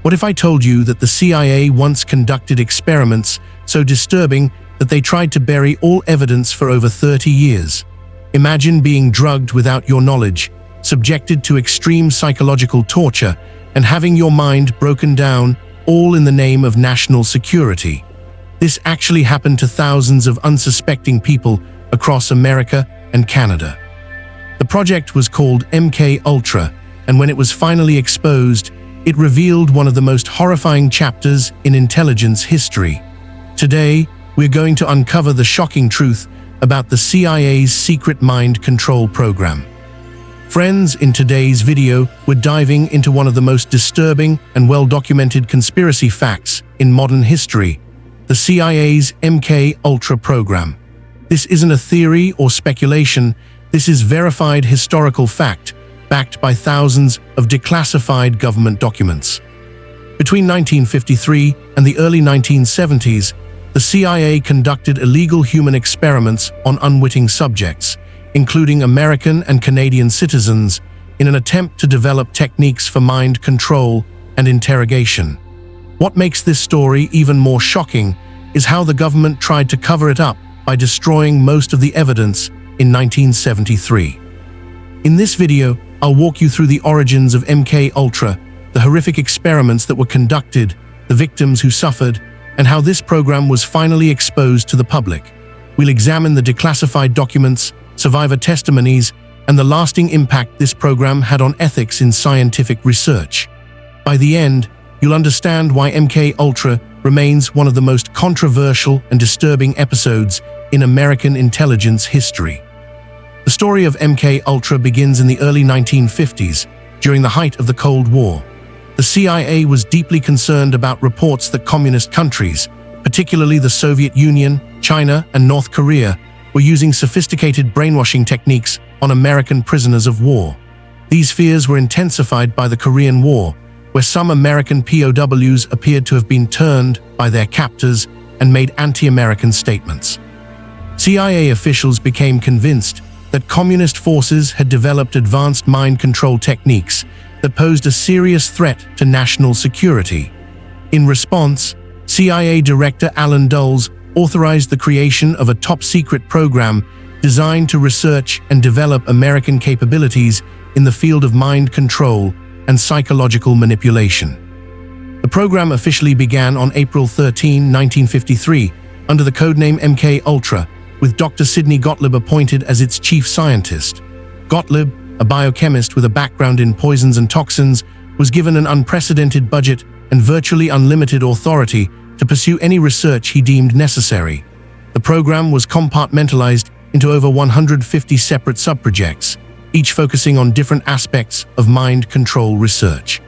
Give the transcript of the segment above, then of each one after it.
What if I told you that the CIA once conducted experiments so disturbing that they tried to bury all evidence for over 30 years? Imagine being drugged without your knowledge, subjected to extreme psychological torture, and having your mind broken down, all in the name of national security. This actually happened to thousands of unsuspecting people across America and Canada. The project was called MKUltra, and when it was finally exposed, it revealed one of the most horrifying chapters in intelligence history. Today, we're going to uncover the shocking truth about the CIA's secret mind control program. Friends, in today's video, we're diving into one of the most disturbing and well-documented conspiracy facts in modern history, the CIA's MKUltra program. This isn't a theory or speculation, this is verified historical fact, backed by thousands of declassified government documents. Between 1953 and the early 1970s, the CIA conducted illegal human experiments on unwitting subjects, including American and Canadian citizens, in an attempt to develop techniques for mind control and interrogation. What makes this story even more shocking is how the government tried to cover it up by destroying most of the evidence in 1973. In this video, I'll walk you through the origins of MKUltra, the horrific experiments that were conducted, the victims who suffered, and how this program was finally exposed to the public. We'll examine the declassified documents, survivor testimonies, and the lasting impact this program had on ethics in scientific research. By the end, you'll understand why MKUltra remains one of the most controversial and disturbing episodes in American intelligence history. The story of MKUltra begins in the early 1950s, during the height of the Cold War. The CIA was deeply concerned about reports that communist countries, particularly the Soviet Union, China, and North Korea, were using sophisticated brainwashing techniques on American prisoners of war. These fears were intensified by the Korean War, where some American POWs appeared to have been turned by their captors and made anti-American statements. CIA officials became convinced that communist forces had developed advanced mind control techniques that posed a serious threat to national security. In response, CIA Director Allen Dulles authorized the creation of a top-secret program designed to research and develop American capabilities in the field of mind control and psychological manipulation. The program officially began on April 13, 1953, under the codename MKUltra, with Dr. Sidney Gottlieb appointed as its chief scientist. Gottlieb, a biochemist with a background in poisons and toxins, was given an unprecedented budget and virtually unlimited authority to pursue any research he deemed necessary. The program was compartmentalized into over 150 separate subprojects, each focusing on different aspects of mind control research.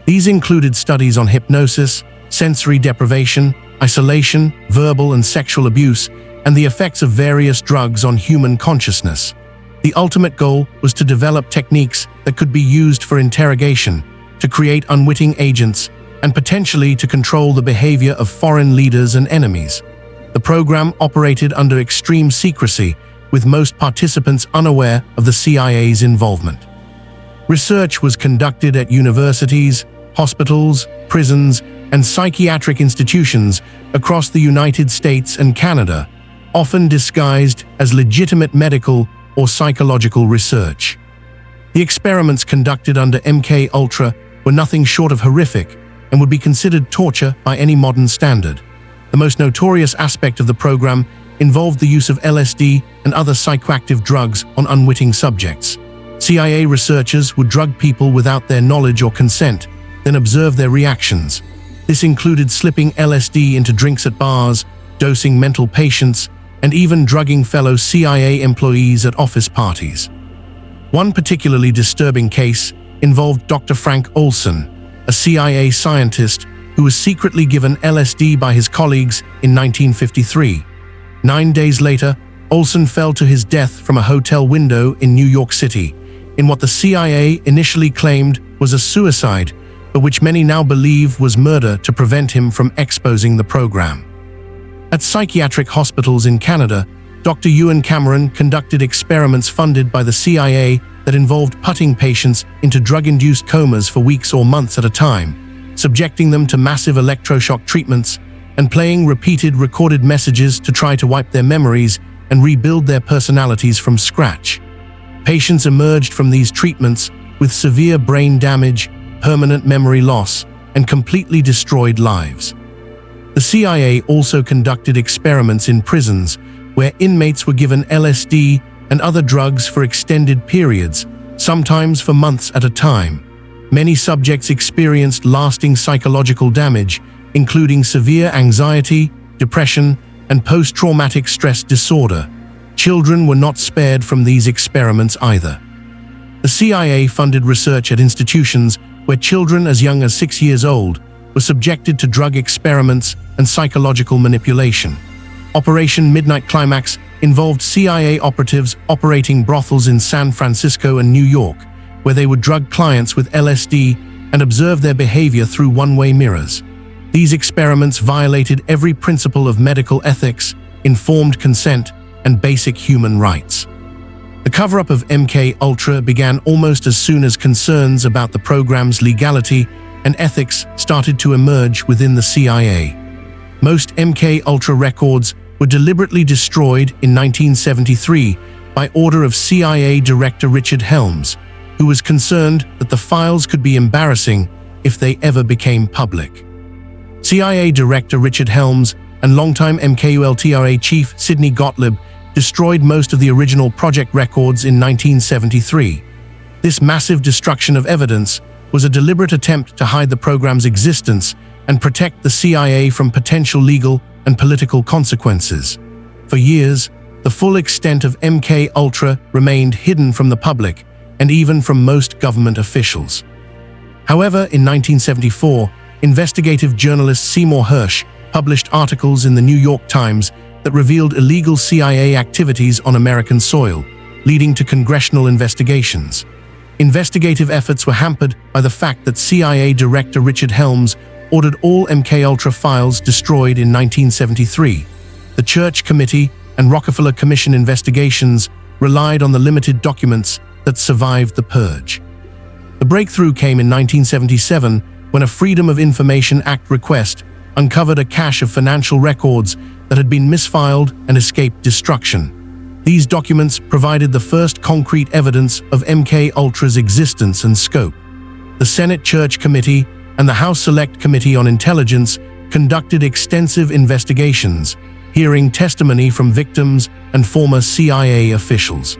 These included studies on hypnosis, sensory deprivation, isolation, verbal and sexual abuse, and the effects of various drugs on human consciousness. The ultimate goal was to develop techniques that could be used for interrogation, to create unwitting agents, and potentially to control the behavior of foreign leaders and enemies. The program operated under extreme secrecy, with most participants unaware of the CIA's involvement. Research was conducted at universities, hospitals, prisons, and psychiatric institutions across the United States and Canada, often disguised as legitimate medical or psychological research. The experiments conducted under MKUltra were nothing short of horrific and would be considered torture by any modern standard. The most notorious aspect of the program involved the use of LSD and other psychoactive drugs on unwitting subjects. CIA researchers would drug people without their knowledge or consent, then observe their reactions. This included slipping LSD into drinks at bars, dosing mental patients, and even drugging fellow CIA employees at office parties. One particularly disturbing case involved Dr. Frank Olson, a CIA scientist who was secretly given LSD by his colleagues in 1953. 9 days later, Olson fell to his death from a hotel window in New York City, in what the CIA initially claimed was a suicide, but which many now believe was murder to prevent him from exposing the program. At psychiatric hospitals in Canada, Dr. Ewan Cameron conducted experiments funded by the CIA that involved putting patients into drug-induced comas for weeks or months at a time, subjecting them to massive electroshock treatments, and playing repeated recorded messages to try to wipe their memories and rebuild their personalities from scratch. Patients emerged from these treatments with severe brain damage, permanent memory loss, and completely destroyed lives. The CIA also conducted experiments in prisons where inmates were given LSD and other drugs for extended periods, sometimes for months at a time. Many subjects experienced lasting psychological damage, including severe anxiety, depression, and post-traumatic stress disorder. Children were not spared from these experiments either. The CIA funded research at institutions where children as young as 6 years old were subjected to drug experiments and psychological manipulation. Operation Midnight Climax involved CIA operatives operating brothels in San Francisco and New York, where they would drug clients with LSD and observe their behavior through one-way mirrors. These experiments violated every principle of medical ethics, informed consent, and basic human rights. The cover-up of MKUltra began almost as soon as concerns about the program's legality and ethics started to emerge within the CIA. Most MKUltra records were deliberately destroyed in 1973 by order of CIA Director Richard Helms, who was concerned that the files could be embarrassing if they ever became public. CIA Director Richard Helms and longtime MKUltra Chief Sidney Gottlieb destroyed most of the original project records in 1973. This massive destruction of evidence was a deliberate attempt to hide the program's existence and protect the CIA from potential legal and political consequences. For years, the full extent of MKUltra remained hidden from the public and even from most government officials. However, in 1974, investigative journalist Seymour Hersh published articles in the New York Times that revealed illegal CIA activities on American soil, leading to congressional investigations. Investigative efforts were hampered by the fact that CIA Director Richard Helms ordered all MKUltra files destroyed in 1973. The Church Committee and Rockefeller Commission investigations relied on the limited documents that survived the purge. The breakthrough came in 1977 when a Freedom of Information Act request uncovered a cache of financial records that had been misfiled and escaped destruction. These documents provided the first concrete evidence of MKUltra's existence and scope. The Senate Church Committee and the House Select Committee on Intelligence conducted extensive investigations, hearing testimony from victims and former CIA officials.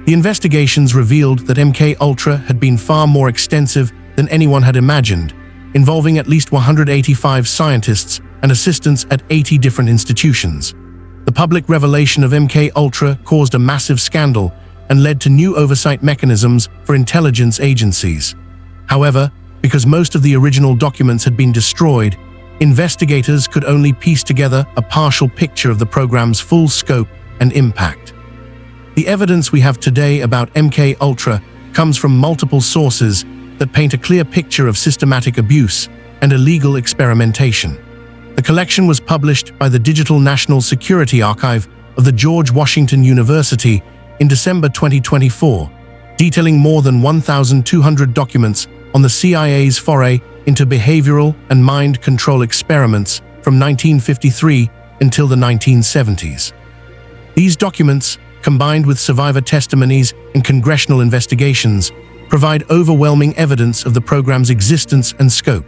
The investigations revealed that MKUltra had been far more extensive than anyone had imagined, involving at least 185 scientists and assistants at 80 different institutions. The public revelation of MKUltra caused a massive scandal and led to new oversight mechanisms for intelligence agencies. However, because most of the original documents had been destroyed, investigators could only piece together a partial picture of the program's full scope and impact. The evidence we have today about MKUltra comes from multiple sources that paint a clear picture of systematic abuse and illegal experimentation. The collection was published by the Digital National Security Archive of the George Washington University in December 2024, detailing more than 1,200 documents on the CIA's foray into behavioral and mind control experiments from 1953 until the 1970s. These documents, combined with survivor testimonies and congressional investigations, provide overwhelming evidence of the program's existence and scope.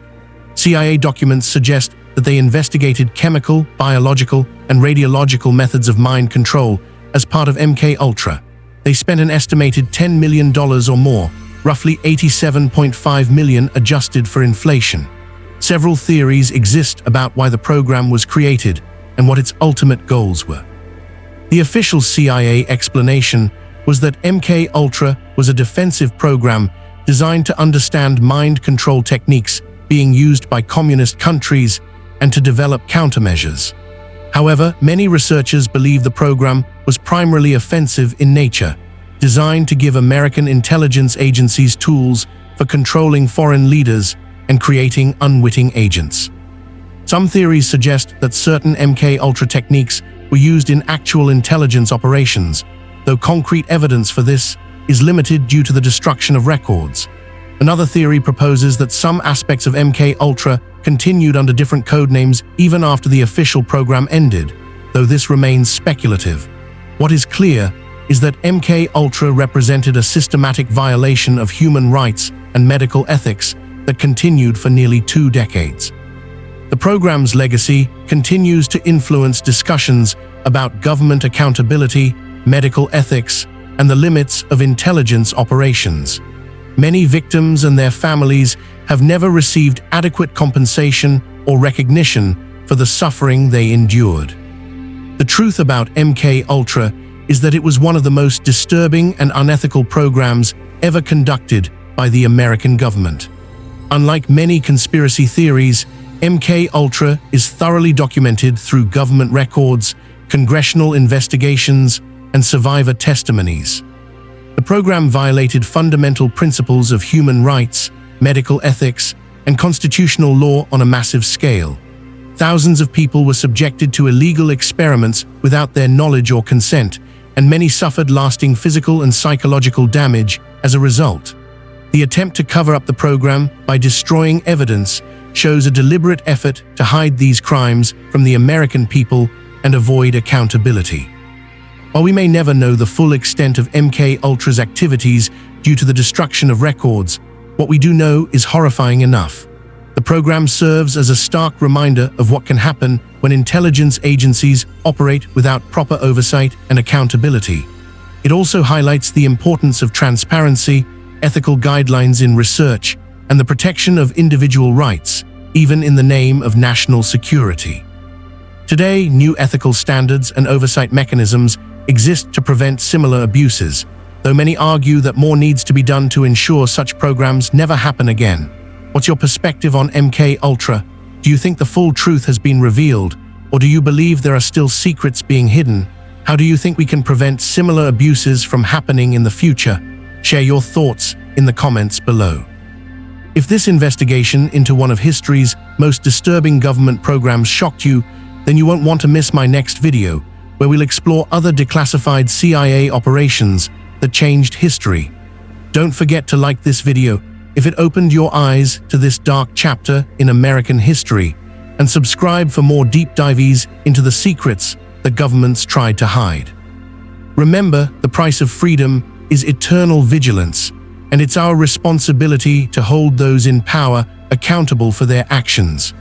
CIA documents suggest that they investigated chemical, biological, and radiological methods of mind control as part of MKUltra. They spent an estimated $10 million or more, roughly $87.5 million adjusted for inflation. Several theories exist about why the program was created and what its ultimate goals were. The official CIA explanation was that MKUltra was a defensive program designed to understand mind control techniques being used by communist countries and to develop countermeasures. However, many researchers believe the program was primarily offensive in nature, designed to give American intelligence agencies tools for controlling foreign leaders and creating unwitting agents. Some theories suggest that certain MKUltra techniques were used in actual intelligence operations, though concrete evidence for this is limited due to the destruction of records. Another theory proposes that some aspects of MKUltra continued under different code names even after the official program ended, though this remains speculative. What is clear is that MKUltra represented a systematic violation of human rights and medical ethics that continued for nearly 2 decades. The program's legacy continues to influence discussions about government accountability, medical ethics, and the limits of intelligence operations. Many victims and their families have never received adequate compensation or recognition for the suffering they endured. The truth about MKUltra is that it was one of the most disturbing and unethical programs ever conducted by the American government. Unlike many conspiracy theories, MKUltra is thoroughly documented through government records, congressional investigations, and survivor testimonies. The program violated fundamental principles of human rights, medical ethics, and constitutional law on a massive scale. Thousands of people were subjected to illegal experiments without their knowledge or consent, and many suffered lasting physical and psychological damage as a result. The attempt to cover up the program by destroying evidence shows a deliberate effort to hide these crimes from the American people and avoid accountability. While we may never know the full extent of MKUltra's activities due to the destruction of records, what we do know is horrifying enough. The program serves as a stark reminder of what can happen when intelligence agencies operate without proper oversight and accountability. It also highlights the importance of transparency, ethical guidelines in research, and the protection of individual rights, even in the name of national security. Today, new ethical standards and oversight mechanisms exist to prevent similar abuses, though many argue that more needs to be done to ensure such programs never happen again. What's your perspective on MKUltra? Do you think the full truth has been revealed, or do you believe there are still secrets being hidden? How do you think we can prevent similar abuses from happening in the future? Share your thoughts in the comments below. If this investigation into one of history's most disturbing government programs shocked you, then you won't want to miss my next video, where we'll explore other declassified CIA operations that changed history. Don't forget to like this video if it opened your eyes to this dark chapter in American history, and subscribe for more deep dives into the secrets that governments tried to hide. Remember, the price of freedom is eternal vigilance, and it's our responsibility to hold those in power accountable for their actions.